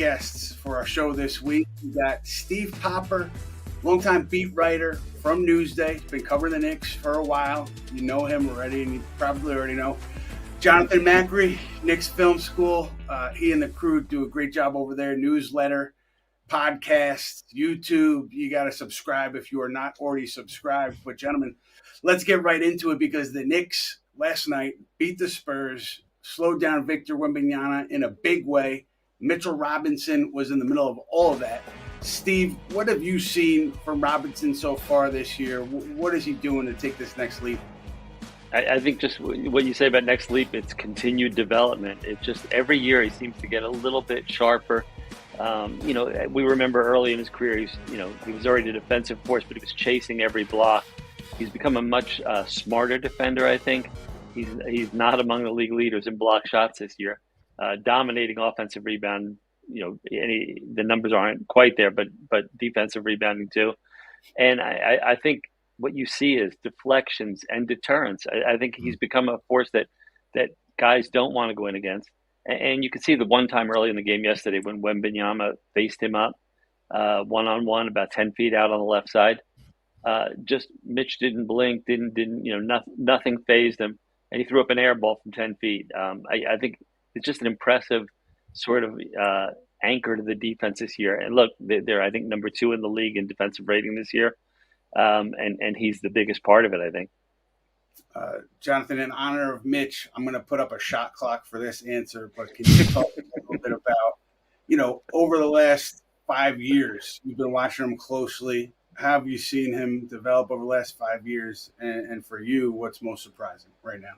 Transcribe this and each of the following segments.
guests for our show this week. We got Steve Popper, longtime beat writer from Newsday. He's been covering the Knicks for a while. You know him already, and you probably already know. Jonathan Macri, Knicks Film School. He and the crew do a great job over there. Newsletter, podcast, YouTube. You got to subscribe if you are not already subscribed. But gentlemen, let's get right into it because the Knicks last night beat the Spurs, slowed down Victor Wembanyama in a big way. Mitchell Robinson was in the middle of all of that. Steve, what have you seen from Robinson so far this year? What is he doing to take this next leap? I think just what you say about next leap, it's continued development. It's just every year he seems to get a little bit sharper. We remember early in his career, he was already a defensive force, but he was chasing every block. He's become a much smarter defender, I think. He's not among the league leaders in block shots this year. Dominating offensive rebound, the numbers aren't quite there, but defensive rebounding too. And I think what you see is deflections and deterrence. I think he's become a force that guys don't want to go in against. And you could see the one time early in the game yesterday when Wembanyama faced him up one-on-one about 10 feet out on the left side. Just Mitch didn't blink, nothing fazed him. And he threw up an air ball from 10 feet. I think it's just an impressive sort of anchor to the defense this year. And look, they're I think number 2 in the league in defensive rating this year. And he's the biggest part of it, I think. Jonathan, in honor of Mitch, I'm going to put up a shot clock for this answer, but can you talk a little bit about, over the last 5 years, you've been watching him closely. How have you seen him develop over the last 5 years? And for you, what's most surprising right now?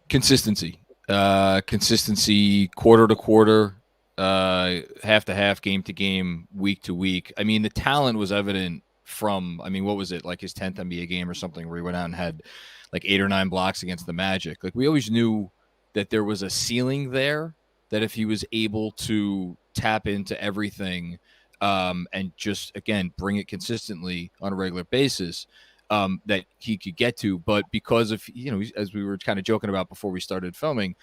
Consistency. Consistency quarter to quarter, half to half, game to game, week to week. I mean, the talent was evident from, what was it, like his 10th NBA game or something where he went out and had like 8 or 9 blocks against the Magic. Like, we always knew that there was a ceiling there, that if he was able to tap into everything and just, again, bring it consistently on a regular basis, that he could get to. But because of, as we were kind of joking about before we started filming,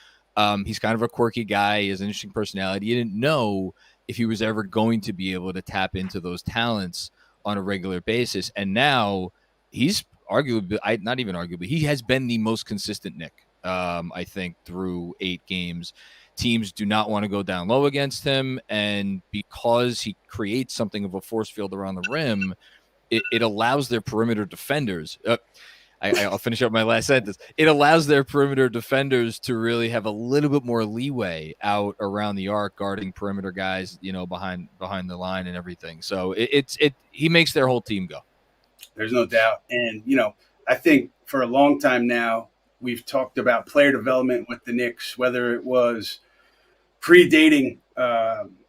he's kind of a quirky guy. He has an interesting personality. You didn't know if he was ever going to be able to tap into those talents on a regular basis. And now he's arguably, not even arguably, he has been the most consistent Knick, I think, through 8 games. Teams do not want to go down low against him. And because he creates something of a force field around the rim, it allows their perimeter defenders, I'll finish up my last sentence. It allows their perimeter defenders to really have a little bit more leeway out around the arc, guarding perimeter guys, behind the line and everything. So he makes their whole team go. There's no doubt. And, I think for a long time now, we've talked about player development with the Knicks, whether it was predating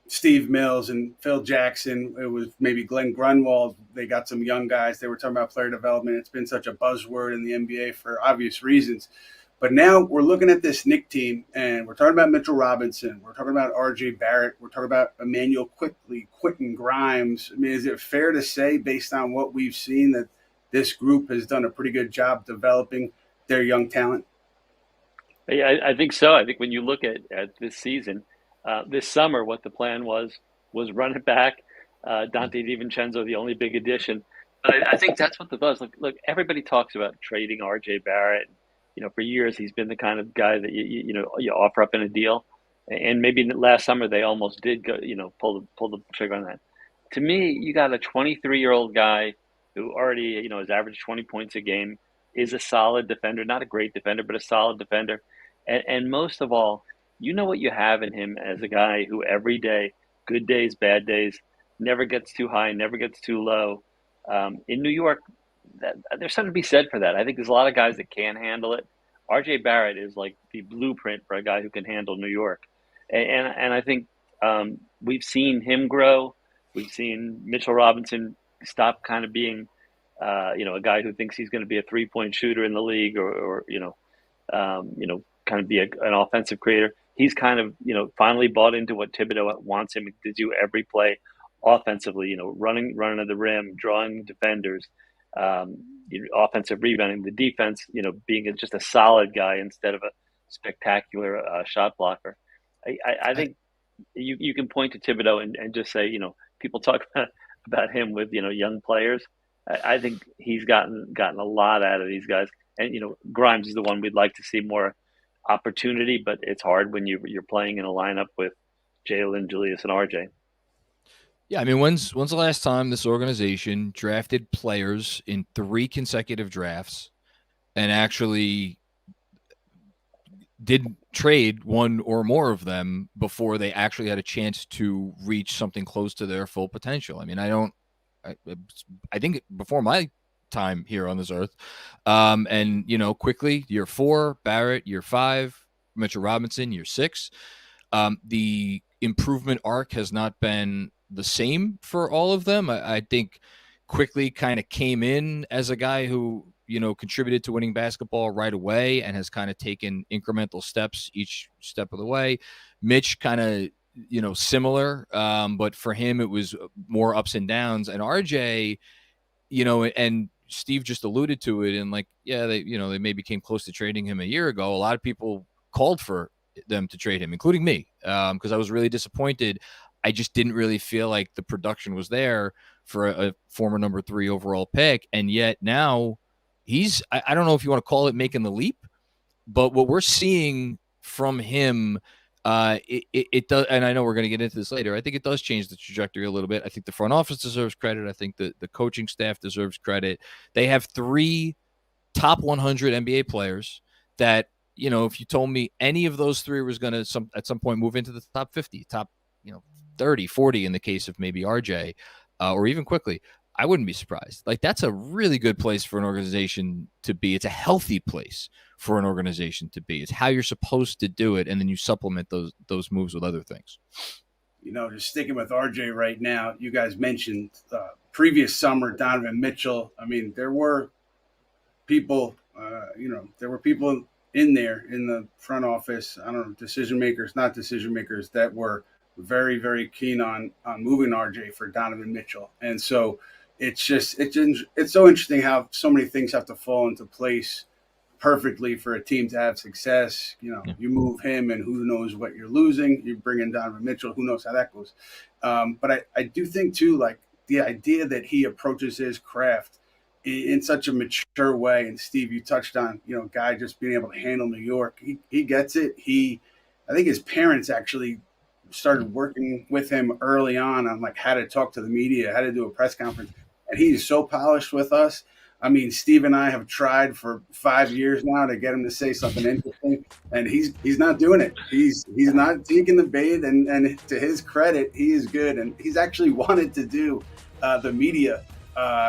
Steve Mills and Phil Jackson. It was maybe Glenn Grunwald. They got some young guys. They were talking about player development. It's been such a buzzword in the NBA for obvious reasons. But now we're looking at this Knick team, and we're talking about Mitchell Robinson. We're talking about R.J. Barrett. We're talking about Emmanuel Quickley, Quentin Grimes. Is it fair to say, based on what we've seen, that this group has done a pretty good job developing their young talent? Yeah, I think so. I think when you look at this season, this summer, what the plan was run it back. Dante DiVincenzo, the only big addition. But I think that's what the buzz. Look, everybody talks about trading R.J. Barrett. For years he's been the kind of guy that you offer up in a deal, and maybe last summer they almost did go, pull the trigger on that. To me, you got a 23-year-old guy who already has averaged 20 points a game, is a solid defender, not a great defender, but a solid defender, and most of all, what you have in him as a guy who every day, good days, bad days, never gets too high, never gets too low. In New York, there's something to be said for that. I think there's a lot of guys that can handle it. R.J. Barrett is like the blueprint for a guy who can handle New York. And I think we've seen him grow. We've seen Mitchell Robinson stop kind of being, a guy who thinks he's going to be a three-point shooter in the league or kind of be an offensive creator. He's kind of, finally bought into what Thibodeau wants him to do every play offensively, running to the rim, drawing defenders, offensive rebounding, the defense, being just a solid guy instead of a spectacular shot blocker. I think you can point to Thibodeau and just say, people talk about him with, young players. I think he's gotten a lot out of these guys. And, Grimes is the one we'd like to see more opportunity, but it's hard when you're playing in a lineup with Jalen, Julius, and RJ. Yeah, I mean, when's the last time this organization drafted players in 3 consecutive drafts and actually did trade one or more of them before they actually had a chance to reach something close to their full potential? I mean, I think before my time here on this earth, and quickly, year 4, Barrett, year 5, Mitchell Robinson, year 6. The improvement arc has not been the same for all of them. I think quickly kind of came in as a guy who, contributed to winning basketball right away and has kind of taken incremental steps each step of the way. Mitch kind of, similar, but for him, it was more ups and downs. And RJ, and Steve just alluded to it. And they maybe came close to trading him a year ago. A lot of people called for them to trade him, including me, because I was really disappointed. I just didn't really feel like the production was there for a former number 3 overall pick. And yet now I don't know if you want to call it making the leap, but what we're seeing from him, it does, and I know we're going to get into this later, I think it does change the trajectory a little bit. I think the front office deserves credit. I think the coaching staff deserves credit. They have 3 top 100 NBA players that, if you told me any of those 3 was going to at some point move into the top 50, top 30, 40 in the case of maybe RJ, or even quickly, I wouldn't be surprised. Like, that's a really good place for an organization to be. It's a healthy place for an organization to be. It's how you're supposed to do it, and then you supplement those moves with other things. Just sticking with RJ right now, you guys mentioned previous summer, Donovan Mitchell. I mean, there were people, in there in the front office, I don't know, decision makers, not decision makers, that were very, very keen on moving RJ for Donovan Mitchell. And so it's so interesting how so many things have to fall into place perfectly for a team to have success. You move him and who knows what you're losing. You bring in Donovan Mitchell, who knows how that goes. But I do think too, like, the idea that he approaches his craft in such a mature way. And Steve, you touched on, guy just being able to handle New York. He gets it. I think his parents actually started working with him early on like how to talk to the media, how to do a press conference. And he's so polished with us. I mean, Steve and I have tried for 5 years now to get him to say something interesting, and he's not doing it. He's not taking the bait, and to his credit, he is good. And he's actually wanted to do the media.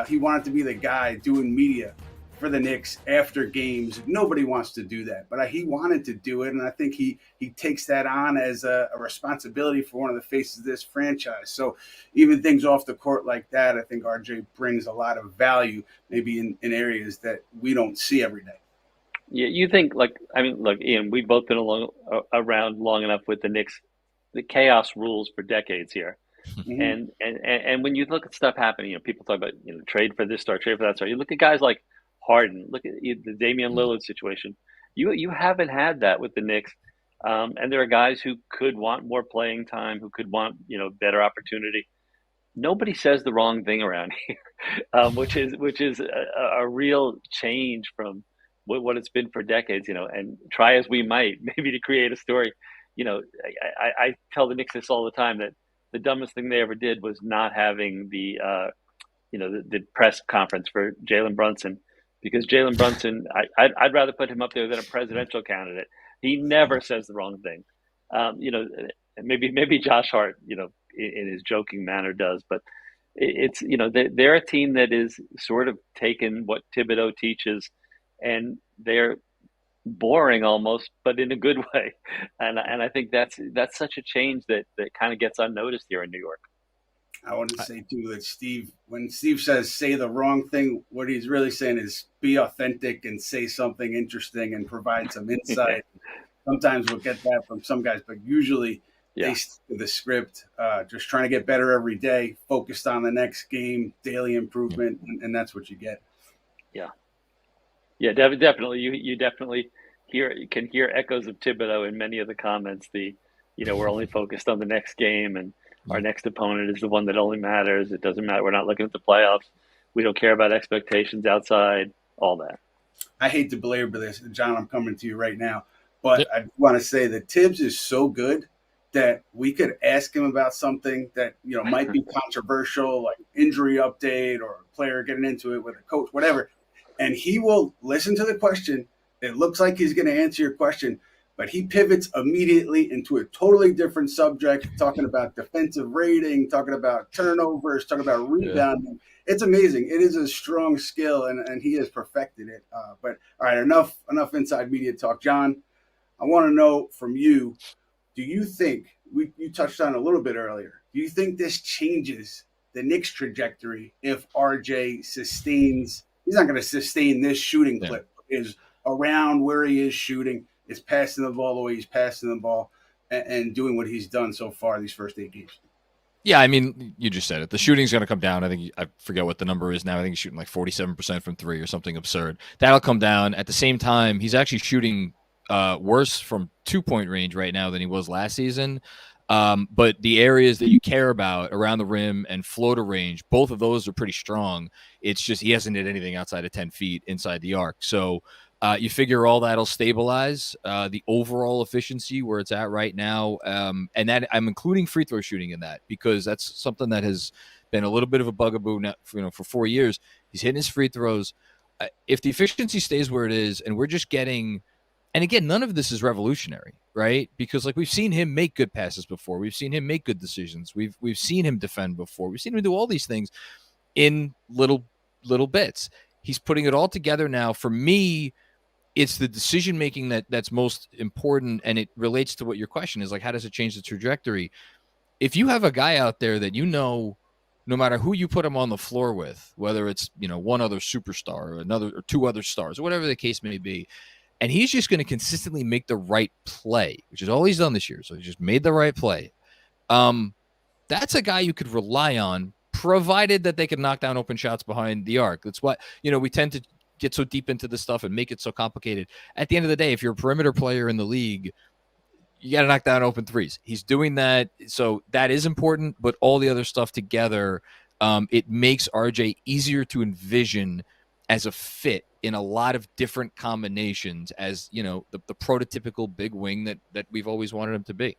He wanted to be the guy doing media for the Knicks after games. Nobody wants to do that, but he wanted to do it, and I think he takes that on as a responsibility for one of the faces of this franchise. So even things off the court like that, I think RJ brings a lot of value, maybe in areas that we don't see every day. Yeah, you think, look, Ian, we've both been around long enough with the Knicks. The chaos rules for decades here. Mm-hmm. And when you look at stuff happening, people talk about trade for this star, trade for that star. You look at guys like Harden, look at the Damian Lillard situation. You haven't had that with the Knicks, and there are guys who could want more playing time, who could want better opportunity. Nobody says the wrong thing around here, which is a real change from what it's been for decades. And try as we might, maybe to create a story. I tell the Knicks this all the time, that the dumbest thing they ever did was not having the press conference for Jalen Brunson. Because Jalen Brunson, I'd rather put him up there than a presidential candidate. He never says the wrong thing. Maybe Josh Hart, in his joking manner does, but it's they're a team that is sort of taken what Thibodeau teaches, and they're boring almost, but in a good way. And I think that's such a change that kind of gets unnoticed here in New York. I want to say too that when Steve says say the wrong thing, what he's really saying is be authentic and say something interesting and provide some insight. Sometimes we'll get that from some guys, but usually they stick to the script, just trying to get better every day, focused on the next game, daily improvement, and that's what you get. Yeah, definitely. You definitely can hear echoes of Thibodeau in many of the comments. The we're only focused on the next game, and our next opponent is the one that only matters. It doesn't matter. We're not looking at the playoffs. We don't care about expectations outside, all that. I hate to belabor this, John. I'm coming to you right now, but I want to say that Tibbs is so good that we could ask him about something that might be controversial, like injury update or a player getting into it with a coach, whatever, and he will listen to the question. It looks like he's going to answer your question, but he pivots immediately into a totally different subject, talking about defensive rating, talking about turnovers, talking about rebounding. It's amazing. It is a strong skill, and he has perfected it. But all right, enough inside media talk. John, I want to know from you, do you think, you touched on it a little bit earlier, do you think this changes the Knicks' trajectory if RJ sustains, he's not going to sustain this shooting clip, is around where he is shooting, is passing the ball the way he's passing the ball, and doing what he's done so far these first 8 games? Yeah, I mean, you just said it. The shooting's going to come down. I forget what the number is now. I think he's shooting like 47% from three or something absurd. That'll come down. At the same time, he's actually shooting worse from 2-point range right now than he was last season. But the areas that you care about around the rim and floater range, both of those are pretty strong. It's just he hasn't hit anything outside of 10 feet inside the arc. So you figure all that'll stabilize the overall efficiency where it's at right now. And that I'm including free throw shooting in that because that's something that has been a little bit of a bugaboo now, for 4 years. He's hitting his free throws. If the efficiency stays where it is and we're just getting – and again, none of this is revolutionary, right? Because like we've seen him make good passes before. We've seen him make good decisions. We've seen him defend before. We've seen him do all these things in little bits. He's putting it all together now. For me, it's the decision making that's most important, and it relates to what your question is, like how does it change the trajectory? If you have a guy out there that no matter who you put him on the floor with, whether it's one other superstar or another or two other stars or whatever the case may be, and he's just going to consistently make the right play, which is all he's done this year. So he just made the right play. That's a guy you could rely on, provided that they can knock down open shots behind the arc. That's why, we tend to get so deep into this stuff and make it so complicated. At the end of the day, if you're a perimeter player in the league, you got to knock down open threes. He's doing that. So that is important, but all the other stuff together, it makes RJ easier to envision as a fit in a lot of different combinations as, the prototypical big wing that we've always wanted him to be.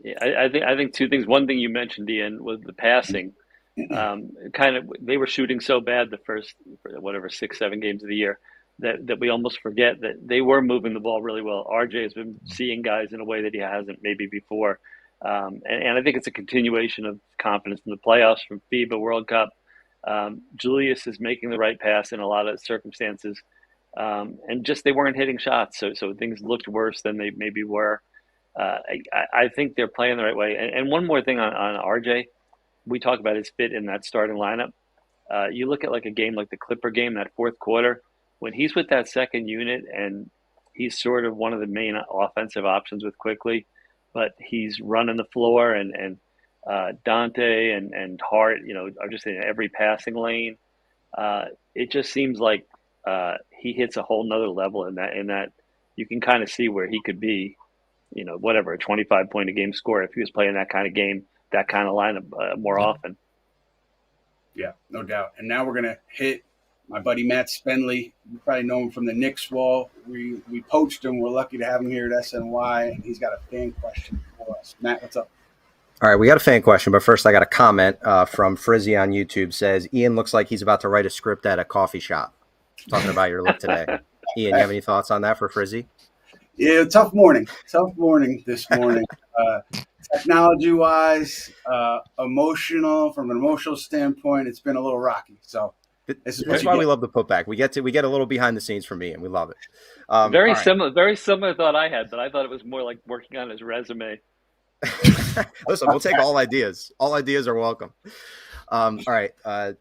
Yeah, I think two things. One thing you mentioned, Ian, was the passing. They were shooting so bad the first, 6-7 games of the year that we almost forget that they were moving the ball really well. RJ has been seeing guys in a way that he hasn't maybe before. And I think it's a continuation of confidence in the playoffs from FIBA World Cup. Julius is making the right pass in a lot of circumstances. And just they weren't hitting shots. So things looked worse than they maybe were. I think they're playing the right way. And one more thing on RJ, we talk about his fit in that starting lineup. You look at like a game like the Clipper game, that fourth quarter, when he's with that second unit and he's sort of one of the main offensive options with Quickly, but he's running the floor and Dante and Hart, are just in every passing lane. It just seems like he hits a whole nother level in that you can kind of see where he could be, a 25-point a game scorer if he was playing that kind of game, that kind of lineup more often. Yeah, no doubt. And now we're going to hit my buddy Matt Spenley. You probably know him from the Knicks wall. We poached him. We're lucky to have him here at SNY, and he's got a fan question for us. Matt, what's up? All right, we got a fan question, but first I got a comment from Frizzy on YouTube. Says, Ian looks like he's about to write a script at a coffee shop. Talking about your look today. Ian, you have any thoughts on that for Frizzy? Yeah, tough morning this morning. Technology-wise, from an emotional standpoint, it's been a little rocky. So that's why we love the putback. We get a little behind the scenes from Ian. We love it. Very similar thought I had, but I thought it was more like working on his resume. Listen, we'll take all ideas. All ideas are welcome. All right.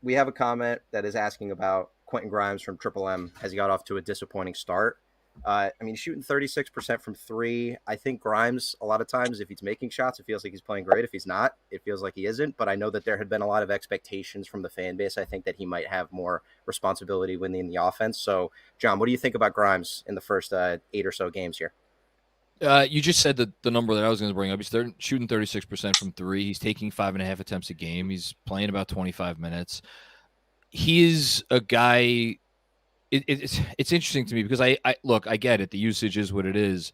We have a comment that is asking about Quentin Grimes from Triple M. Has he got off to a disappointing start? He's shooting 36% from three. I think Grimes, a lot of times, if he's making shots, it feels like he's playing great. If he's not, it feels like he isn't. But I know that there had been a lot of expectations from the fan base. I think that he might have more responsibility within the offense. So, John, what do you think about Grimes in the first 8 or so games here? You just said the number that I was going to bring up. He's shooting 36% from three. He's taking 5.5 attempts a game. He's playing about 25 minutes. He is a guy. It's interesting to me because I look, I get it. The usage is what it is,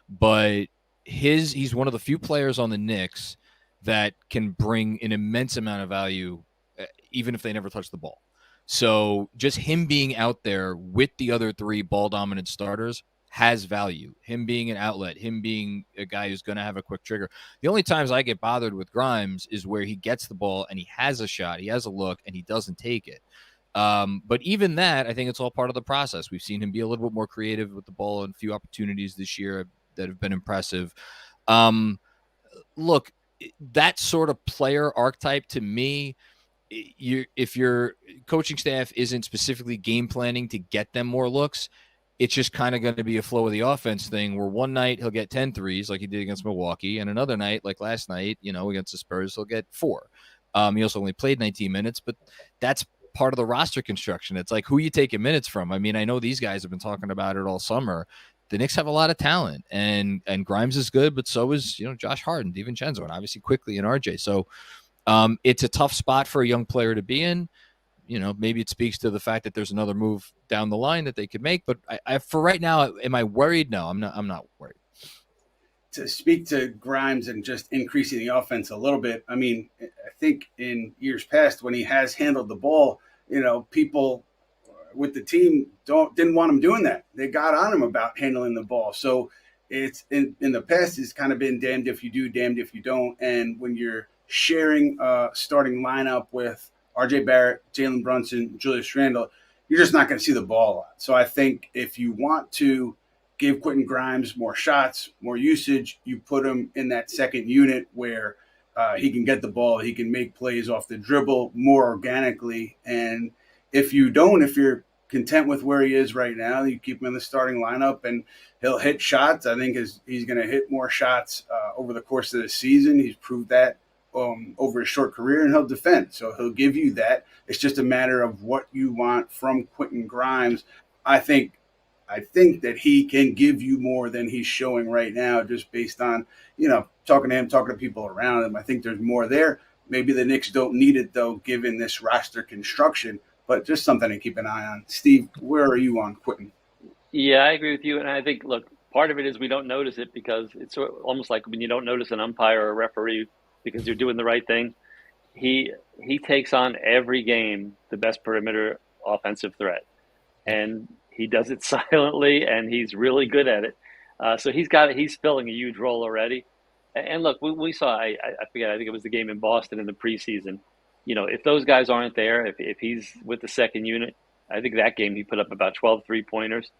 but he's one of the few players on the Knicks that can bring an immense amount of value, even if they never touch the ball. So just him being out there with the other three ball dominant starters has value. Him being an outlet, him being a guy who's going to have a quick trigger. The only times I get bothered with Grimes is where he gets the ball and he has a shot, he has a look, and he doesn't take it. But even that, I think it's all part of the process. We've seen him be a little bit more creative with the ball and a few opportunities this year that have been impressive. Look, that sort of player archetype to me, if your coaching staff isn't specifically game planning to get them more looks, it's just kind of going to be a flow of the offense thing where one night he'll get 10 threes like he did against Milwaukee, and another night, like last night, against the Spurs, he'll get 4. He also only played 19 minutes, but that's part of the roster construction. It's like, who you taking minutes from? I mean, I know these guys have been talking about it all summer. The Knicks have a lot of talent, and Grimes is good, but so is, Josh Hart and DiVincenzo, and obviously Quickly and RJ. So it's a tough spot for a young player to be in. Maybe it speaks to the fact that there's another move down the line that they could make. But I for right now, am I worried? No, I'm not worried. To speak to Grimes and just increasing the offense a little bit, I mean, I think in years past when he has handled the ball, people with the team didn't want him doing that. They got on him about handling the ball. So it's in the past, it's kind of been damned if you do, damned if you don't. And when you're sharing a starting lineup with RJ Barrett, Jalen Brunson, Julius Randle, you're just not going to see the ball a lot. So I think if you want to give Quentin Grimes more shots, more usage, you put him in that second unit where he can get the ball, he can make plays off the dribble more organically. And if you're content with where he is right now, you keep him in the starting lineup and he'll hit shots. I think he's going to hit more shots over the course of the season. He's proved that over his short career, and he'll defend. So he'll give you that. It's just a matter of what you want from Quentin Grimes. I think that he can give you more than he's showing right now, just based on, talking to him, talking to people around him. I think there's more there. Maybe the Knicks don't need it, though, given this roster construction, but just something to keep an eye on. Steve, where are you on Quentin? Yeah, I agree with you. And I think, look, part of it is we don't notice it because it's almost like when you don't notice an umpire or a referee because you're doing the right thing. He takes on every game the best perimeter offensive threat. And he does it silently, and he's really good at it. So he's filling a huge role already. And look, we saw, I forget, I think it was the game in Boston in the preseason. If those guys aren't there, if he's with the second unit, I think that game he put up about 12 3-pointers.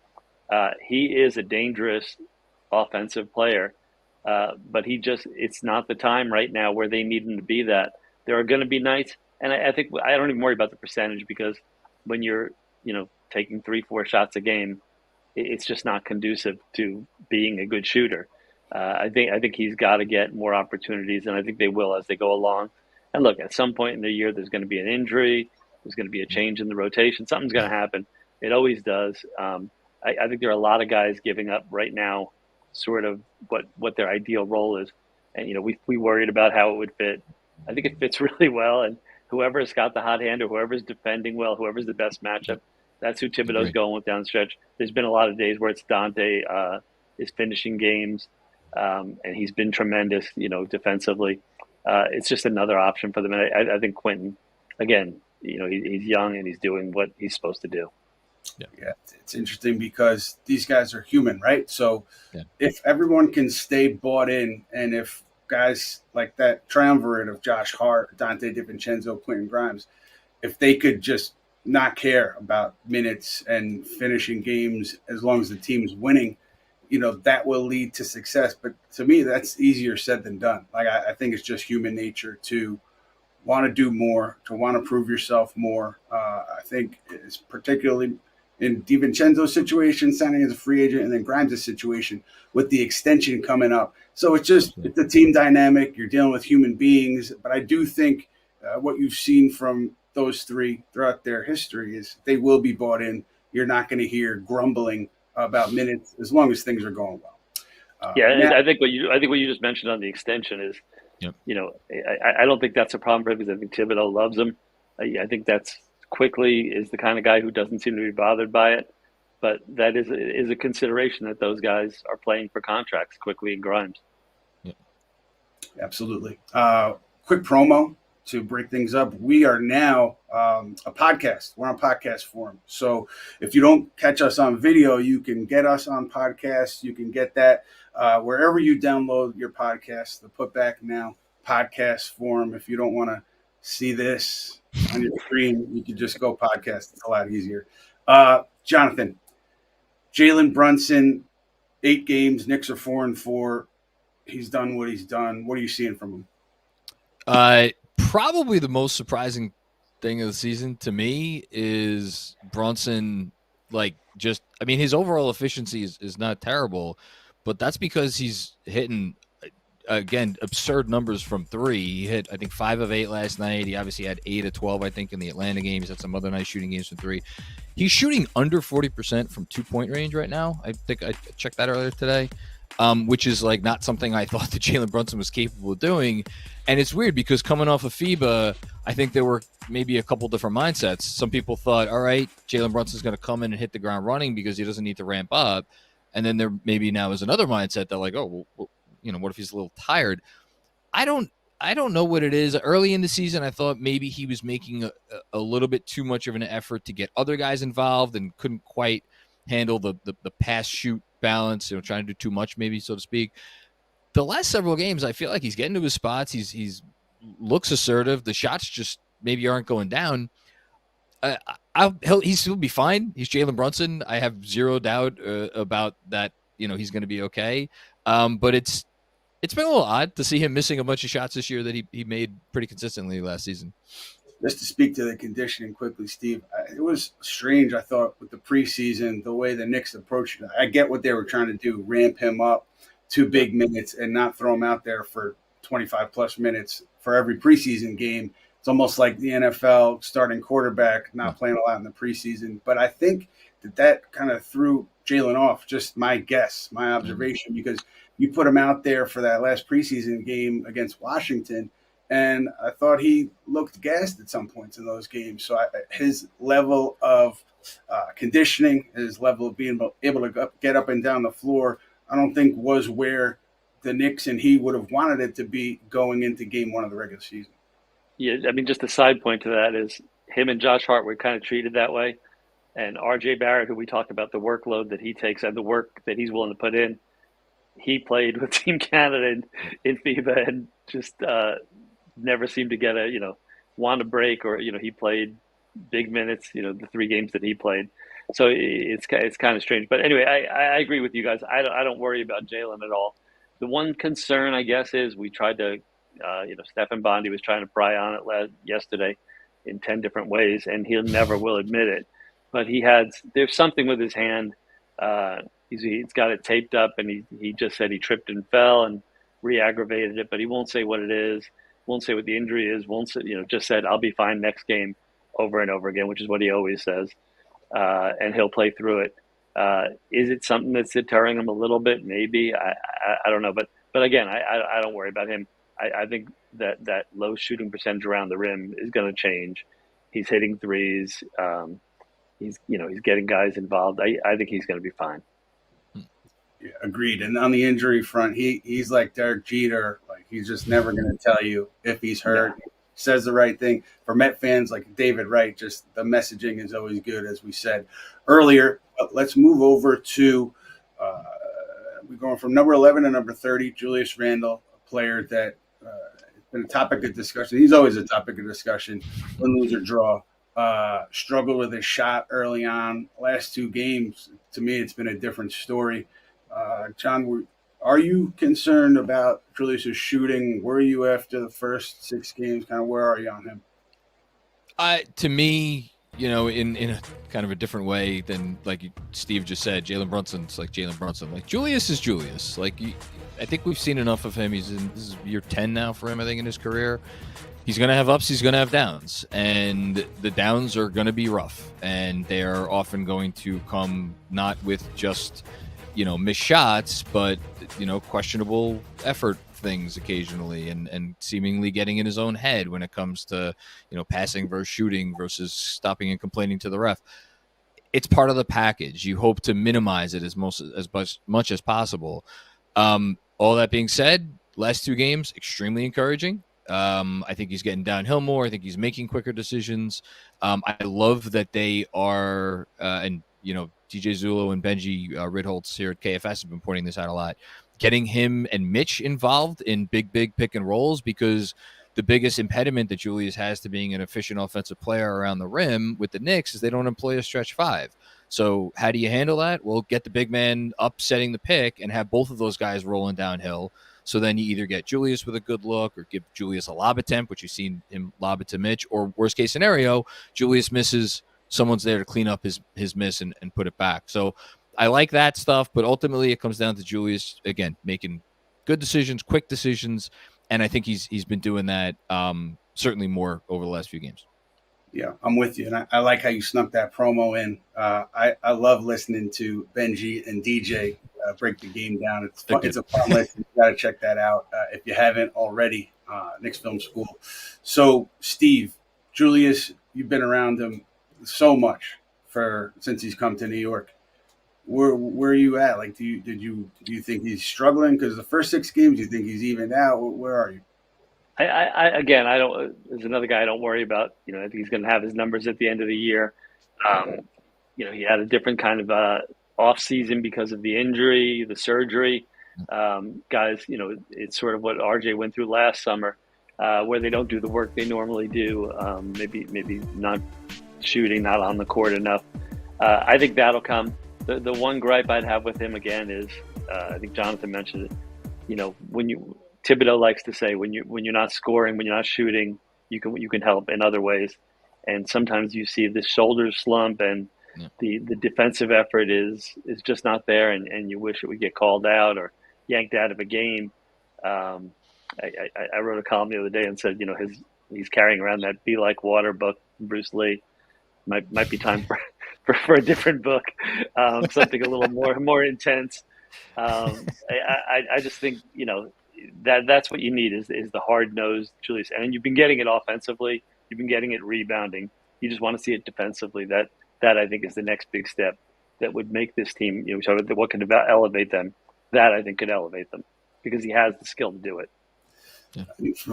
He is a dangerous offensive player, but it's not the time right now where they need him to be that. There are going to be nights, and I think I don't even worry about the percentage because when you're, taking 3-4 shots a game, it's just not conducive to being a good shooter. I think he's got to get more opportunities, and I think they will as they go along. And look, at some point in the year, there's going to be an injury. There's going to be a change in the rotation. Something's going to happen. It always does. I think there are a lot of guys giving up right now sort of what their ideal role is. And, we worried about how it would fit. I think it fits really well. And whoever's got the hot hand or whoever's defending well, whoever's the best matchup, that's who Thibodeau's going with down the stretch. There's been a lot of days where it's Dante is finishing games, and he's been tremendous, defensively. It's just another option for them. And I think Quentin, again, he's young and he's doing what he's supposed to do. Yeah, it's interesting because these guys are human, right? So if everyone can stay bought in, and if guys like that triumvirate of Josh Hart, Dante DiVincenzo, Quentin Grimes, if they could just not care about minutes and finishing games as long as the team's winning, that will lead to success. But to me, that's easier said than done. Like, I think it's just human nature to want to do more, to want to prove yourself more. I think it's particularly in DiVincenzo's situation, signing as a free agent, and then Grimes' situation with the extension coming up. So it's a team dynamic. You're dealing with human beings. But I do think what you've seen from those three throughout their history is they will be bought in. You're not going to hear grumbling about minutes as long as things are going well. I think what you just mentioned on the extension is, Yep. I don't think that's a problem for him because I think Thibodeau loves him. I think that's Quickly is the kind of guy who doesn't seem to be bothered by it, but that is a consideration that those guys are playing for contracts, Quickly and Grimes. Yep. Absolutely. Quick promo to break things up. We are now a podcast. We're on podcast form. So if you don't catch us on video, you can get us on podcast. You can get that wherever you download your podcast, the Putback Now podcast form. If you don't want to see this on your screen, you can just go podcast. It's a lot easier. Jonathan, Jalen Brunson, 8 games. Knicks are 4-4. He's done what he's done. What are you seeing from him? Probably the most surprising thing of the season to me is Brunson. His overall efficiency is not terrible, but that's because he's hitting, again, absurd numbers from 3. He hit, I think, 5 of 8 last night. He obviously had 8 of 12, I think, in the Atlanta game. He's had some other nice shooting games from 3. He's shooting under 40% from 2-point range right now. I think I checked that earlier today. Which is not something I thought that Jalen Brunson was capable of doing. And it's weird because coming off of FIBA, I think there were maybe a couple different mindsets. Some people thought, all right, Jalen Brunson's going to come in and hit the ground running because he doesn't need to ramp up. And then there maybe now is another mindset that what if he's a little tired? I don't know what it is. Early in the season, I thought maybe he was making a little bit too much of an effort to get other guys involved and couldn't quite handle the pass shoot balance, trying to do too much, maybe, so to speak. The last several games, I feel like he's getting to his spots. He's looks assertive. The shots just maybe aren't going down. He'll still be fine. He's Jalen Brunson. I have zero doubt about that. He's going to be okay. But it's been a little odd to see him missing a bunch of shots this year that he made pretty consistently last season. Just to speak to the conditioning quickly, Steve, it was strange, I thought, with the preseason, the way the Knicks approached it. I get what they were trying to do, ramp him up to big minutes and not throw him out there for 25-plus minutes for every preseason game. It's almost like the NFL starting quarterback not playing a lot in the preseason. But I think that kind of threw Jalen off, just my guess, my observation, because you put him out there for that last preseason game against Washington, and I thought he looked gassed at some points in those games. So his level of conditioning, his level of being able to get up and down the floor, I don't think was where the Knicks and he would have wanted it to be going into game 1 of the regular season. Yeah, just a side point to that is him and Josh Hart were kind of treated that way. And RJ Barrett, who we talked about the workload that he takes and the work that he's willing to put in, he played with Team Canada in FIBA and just never seemed to get want a break, or he played big minutes, the 3 games that he played. So it's kind of strange. But anyway, I agree with you guys. I don't worry about Jalen at all. The one concern, I guess, is we tried to Stephen Bondi was trying to pry on it yesterday in 10 different ways, and he never will admit it. But there's something with his hand. He's got it taped up, and he just said he tripped and fell and re-aggravated it, but he won't say what it is, won't say what the injury is, just said, I'll be fine next game over and over again, which is what he always says. And he'll play through it. Is it something that's deterring him a little bit? Maybe. I don't know. But again, I don't worry about him. I think that low shooting percentage around the rim is going to change. He's hitting threes. He's getting guys involved. I think he's going to be fine. Yeah, agreed. And on the injury front, he's like Derek Jeter. Like, he's just never going to tell you if he's hurt. Yeah. Says the right thing. For Met fans like David Wright, just the messaging is always good, as we said earlier. But let's move over to we're going from number 11 to number 30, Julius Randle, a player that has been a topic of discussion. He's always a topic of discussion, win, lose, or draw. Struggled with his shot early on. Last 2 games, to me, it's been a different story. John, are you concerned about Julius's shooting? Were you after the first 6 games? Kind of where are you on him? To me, in a kind of a different way than like Steve just said, Jalen Brunson's like Jalen Brunson. Like Julius is Julius. I think we've seen enough of him. This is year 10 now for him, I think, in his career. He's going to have ups, he's going to have downs, and the downs are going to be rough, and they are often going to come not with just missed shots, but questionable effort things occasionally, and seemingly getting in his own head when it comes to passing versus shooting versus stopping and complaining to the ref. It's part of the package. You hope to minimize it as much as possible. All that being said, last 2 games extremely encouraging. I think he's getting downhill more. I think he's making quicker decisions. I love that they are, and DJ Zulo and Benji Ridholtz here at KFS have been pointing this out a lot, getting him and Mitch involved in big pick and rolls, because the biggest impediment that Julius has to being an efficient offensive player around the rim with the Knicks is they don't employ a stretch 5. So how do you handle that? Well, get the big man up setting the pick and have both of those guys rolling downhill. So then you either get Julius with a good look or give Julius a lob attempt, which you've seen him lob it to Mitch, or worst case scenario, Julius misses, someone's there to clean up his miss and put it back. So I like that stuff, but ultimately it comes down to Julius, again, making good decisions, quick decisions, and I think he's been doing that certainly more over the last few games. Yeah, I'm with you, and I like how you snuck that promo in. I love listening to Benji and DJ break the game down. It's a fun listen. You got to check that out if you haven't already. Knicks Film School. So, Steve, Julius, you've been around him so much since he's come to New York. Where are you at? Like, do you think he's struggling? Because the first 6 games, you think he's evened out? Where are you? I don't. There's another guy I don't worry about. I think he's going to have his numbers at the end of the year. He had a different kind of off season because of the injury, the surgery. Guys, it's sort of what RJ went through last summer, where they don't do the work they normally do. Maybe not shooting, not on the court enough. I think that'll come. The one gripe I'd have with him again is, I think Jonathan mentioned it. Thibodeau likes to say when you're not scoring, when you're not shooting, you can help in other ways. And sometimes you see the shoulders slump and the defensive effort is just not there, and you wish it would get called out or yanked out of a game. I wrote a column the other day and said, he's carrying around that Be Like Water book from Bruce Lee. Might be time for a different book, something a little more intense. I just think that's what you need is the hard-nosed Julius, and you've been getting it offensively, you've been getting it rebounding. You just want to see it defensively. That I think is the next big step that would make this team. What could elevate them? That I think could elevate them because he has the skill to do it. Yeah.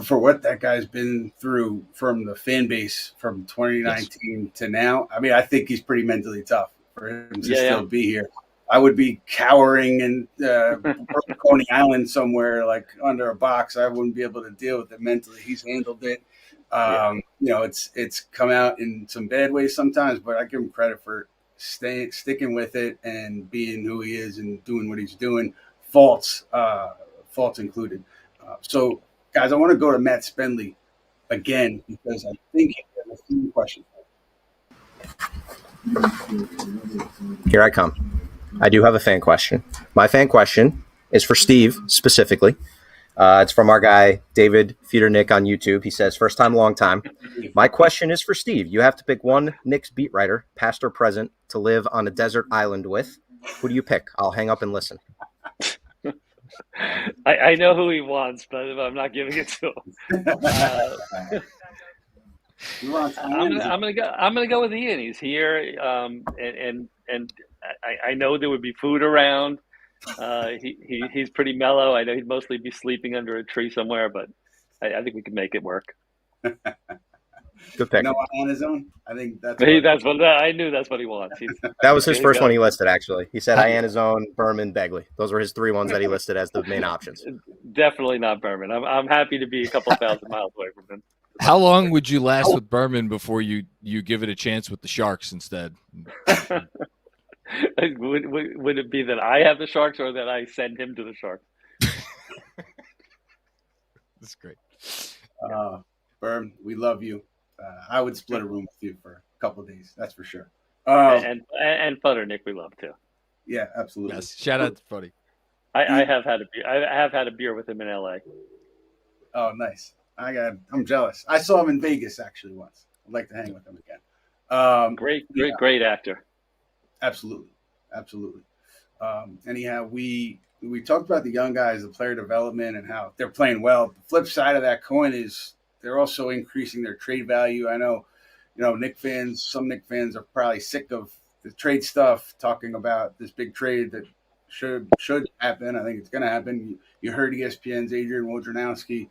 For what that guy's been through from the fan base from 2019 to now, I mean, I think he's pretty mentally tough for him to still be here. I would be cowering in Coney Island somewhere, like under a box. I wouldn't be able to deal with it mentally. He's handled it. It's come out in some bad ways sometimes, but I give him credit for sticking with it and being who he is and doing what he's doing, faults included. So, guys, I want to go to Matt Spendley again because I think he has a few questions. Here I come. I do have a fan question. My fan question is for Steve specifically. It's from our guy, David Feudernick on YouTube. He says, first time, long time. My question is for Steve. You have to pick one Knicks beat writer, past or present, to live on a desert island with. Who do you pick? I'll hang up and listen. I know who he wants, but I'm not giving it to him. I'm gonna go with Ian. He's here, and I know there would be food around. He's pretty mellow. I know he'd mostly be sleeping under a tree somewhere, but I think we can make it work. Good pick. No, on his own. I think that's what I knew. That's what he wants. That was his first one he listed. Actually, he said Ian his own, Berman, Begley. Those were his 3 ones that he listed as the main options. Definitely not Berman. I'm happy to be a couple thousand miles away from him. How long would you last with Berman before you give it a chance with the Sharks instead? Would it be that I have the Sharks or that I send him to the Sharks? That's great. Berm, we love you. I would split a room with you for a couple of days. That's for sure. And Futter Nick, we love too. Yeah, absolutely. Yes. Shout out to Fuddy. I have had a beer. I have had a beer with him in LA. Oh, nice. I'm jealous. I saw him in Vegas actually once. I'd like to hang with him again. Great actor. Absolutely. Anyhow, we talked about the young guys, the player development, and how they're playing well. The flip side of that coin is they're also increasing their trade value. I know, some Knicks fans are probably sick of the trade stuff, talking about this big trade that should happen. I think it's going to happen. You heard ESPN's Adrian Wojnarowski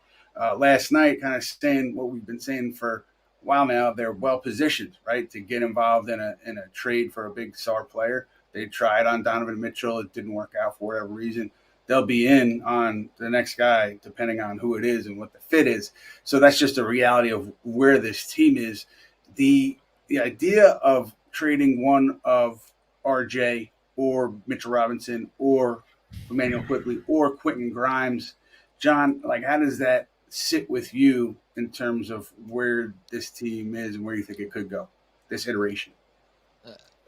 last night, kind of saying what we've been saying for a while now. They're well positioned, right, to get involved in a trade for a big star player. They tried on Donovan Mitchell. It didn't work out for whatever reason. They'll be in on the next guy, depending on who it is and what the fit is. So that's just a reality of where this team is. The idea of trading one of RJ or Mitchell Robinson or Emmanuel Quickley or Quentin Grimes, John, like, how does that sit with you in terms of where this team is and where you think it could go, this iteration?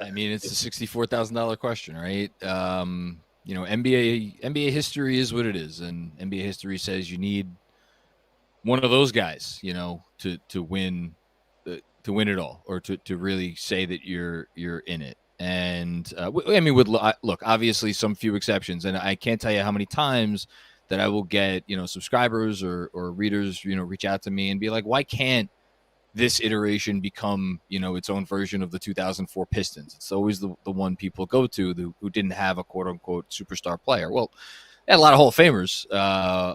I mean, it's a $64,000 question, right? NBA history is what it is, and NBA history says you need one of those guys, to win it all, or to really say that you're in it. And look, obviously some few exceptions, and I can't tell you how many times that I will get subscribers or readers reach out to me and be like, why can't this iteration become, its own version of the 2004 Pistons? It's always the one people go to who didn't have a quote unquote superstar player. Well, they had a lot of Hall of Famers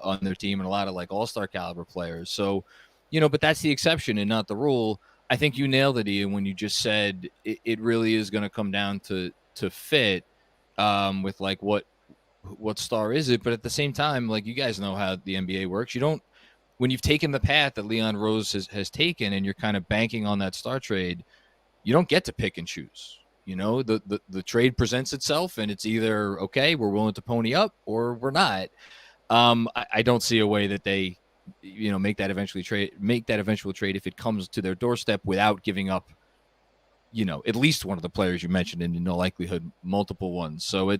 on their team and a lot of like all-star caliber players. So, but that's the exception and not the rule. I think you nailed it, Ian, when you just said it really is going to come down to fit with like what star is it? But at the same time, like, you guys know how the NBA works. When you've taken the path that Leon Rose has taken and you're kind of banking on that star trade, you don't get to pick and choose. The trade presents itself and it's either, okay, we're willing to pony up or we're not. I don't see a way that they, make that eventual trade if it comes to their doorstep without giving up, at least one of the players you mentioned, and in no likelihood multiple ones. So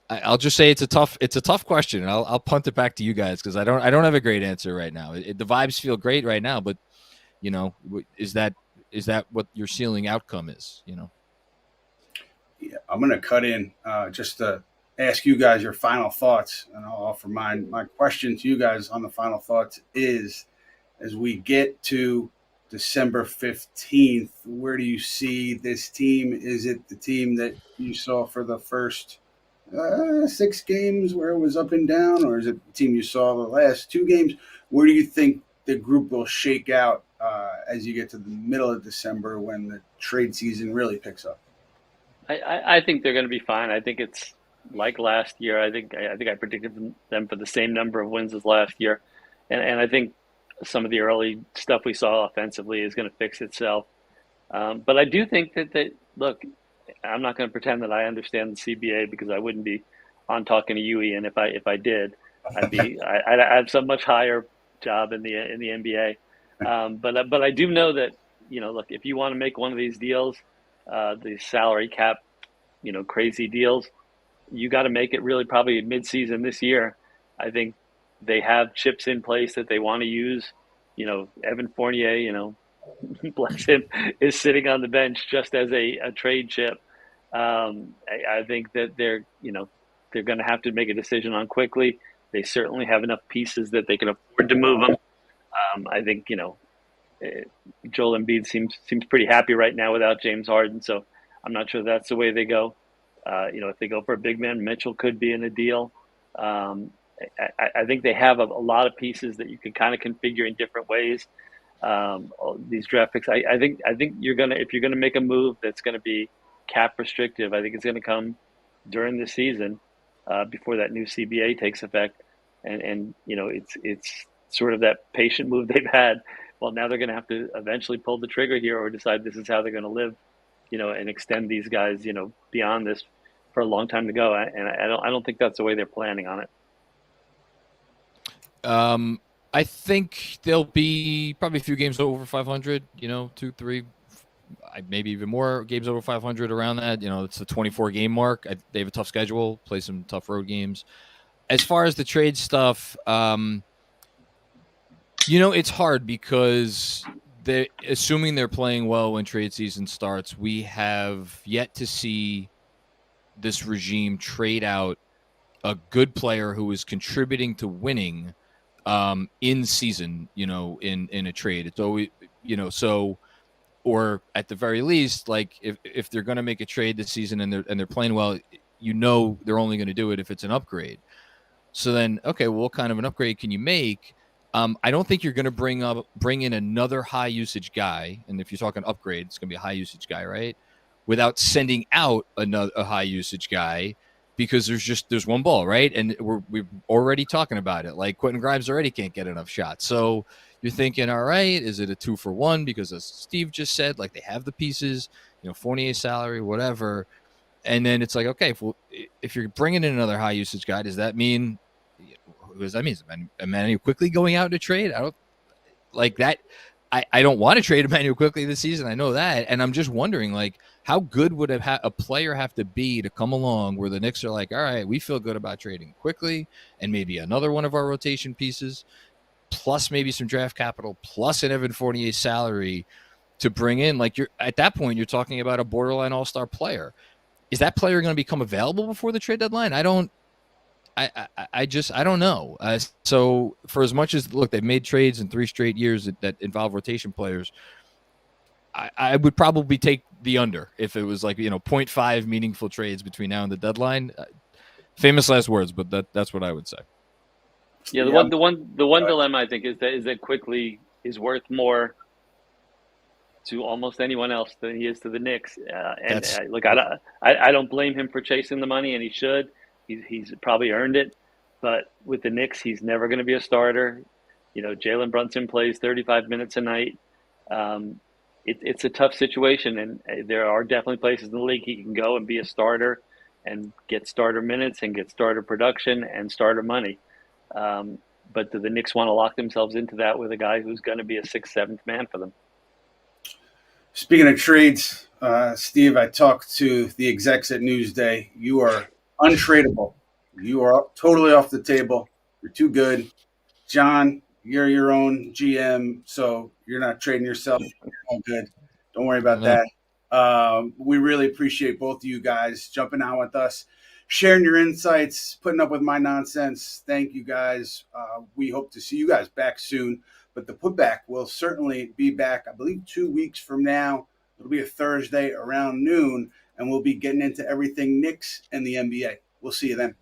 I'll just say it's a tough question, and I'll punt it back to you guys because I don't have a great answer right now. The vibes feel great right now, but is that what your ceiling outcome is? Yeah, I'm going to cut in just to ask you guys your final thoughts, and I'll offer mine. My question to you guys on the final thoughts is, as we get to December 15th, where do you see this team? Is it the team that you saw for the first 6 games where it was up and down, or is it the team you saw the last 2 games? Where do you think the group will shake out as you get to the middle of December when the trade season really picks up? I think they're going to be fine. I think it's like last year. I think I predicted them for the same number of wins as last year, and I think some of the early stuff we saw offensively is going to fix itself. But I do think that look, I'm not going to pretend that I understand the CBA because I wouldn't be on talking to you, Ian. If I did, I'd have some much higher job in the NBA. But I do know that, look, if you want to make one of these deals, these salary cap, crazy deals, you got to make it really probably mid-season this year. I think they have chips in place that they want to use. Evan Fournier, bless him, is sitting on the bench just as a trade chip. I think that they're going to have to make a decision on quickly. They certainly have enough pieces that they can afford to move them. I think, Joel Embiid seems pretty happy right now without James Harden, so I'm not sure that's the way they go. If they go for a big man, Mitchell could be in a deal. I think they have a lot of pieces that you can kind of configure in different ways. These draft picks, I think if you're gonna make a move that's gonna be cap restrictive, I think it's gonna come during the season before that new CBA takes effect, and it's sort of that patient move they've had. Well, now they're gonna have to eventually pull the trigger here or decide this is how they're gonna live, and extend these guys, beyond this for a long time to go. And I don't think that's the way they're planning on it. I think there'll be probably a few games over 500, 2, 3, maybe even more games over 500 around that. It's the 24 game mark. They have a tough schedule, play some tough road games. As far as the trade stuff, it's hard because assuming they're playing well when trade season starts, we have yet to see this regime trade out a good player who is contributing to winning in season, in a trade. It's always, so, or at the very least, like if they're going to make a trade this season and they're playing well, they're only going to do it if it's an upgrade. So then, okay, well, what kind of an upgrade can you make? I don't think you're going to bring in another high usage guy. And if you're talking upgrade, it's going to be a high usage guy, right? Without sending out a high usage guy, because there's one ball, right? And we're already talking about it. Like Quentin Grimes already can't get enough shots. So you're thinking, all right, is it a 2-for-1? Because as Steve just said, like they have the pieces, Fournier's salary, whatever. And then it's like, okay, if you're bringing in another high usage guy, does that mean? What does that mean? Is Emmanuel Quickly going out to trade? I don't like that. I don't want to trade Emmanuel Quickly this season. I know that, and I'm just wondering, like, how good would a player have to be to come along where the Knicks are like, all right, we feel good about trading Quickly and maybe another one of our rotation pieces, plus maybe some draft capital, plus an Evan Fournier salary to bring in. Like at that point, you're talking about a borderline all-star player. Is that player going to become available before the trade deadline? I don't know. So for as much as, look, they've made trades in 3 straight years that involve rotation players, I would probably take the under if it was like, 0.5 meaningful trades between now and the deadline. Famous last words, but that's what I would say. Yeah, the one dilemma I think is that Quickly is worth more to almost anyone else than he is to the Knicks. Look, I don't blame him for chasing the money, and he should. He's probably earned it. But with the Knicks, he's never going to be a starter. Jalen Brunson plays 35 minutes a night. It's a tough situation, and there are definitely places in the league he can go and be a starter and get starter minutes and get starter production and starter money. But do the Knicks want to lock themselves into that with a guy who's going to be a 6th, 7th man for them? Speaking of trades, Steve, I talked to the execs at Newsday. You are untradeable. You are totally off the table. You're too good. John, you're your own GM, so you're not trading yourself. You're all good. Don't worry about that. We really appreciate both of you guys jumping on with us, sharing your insights, putting up with my nonsense. Thank you, guys. We hope to see you guys back soon. But the Putback will certainly be back, I believe, 2 weeks from now. It'll be a Thursday around noon, and we'll be getting into everything Knicks and the NBA. We'll see you then.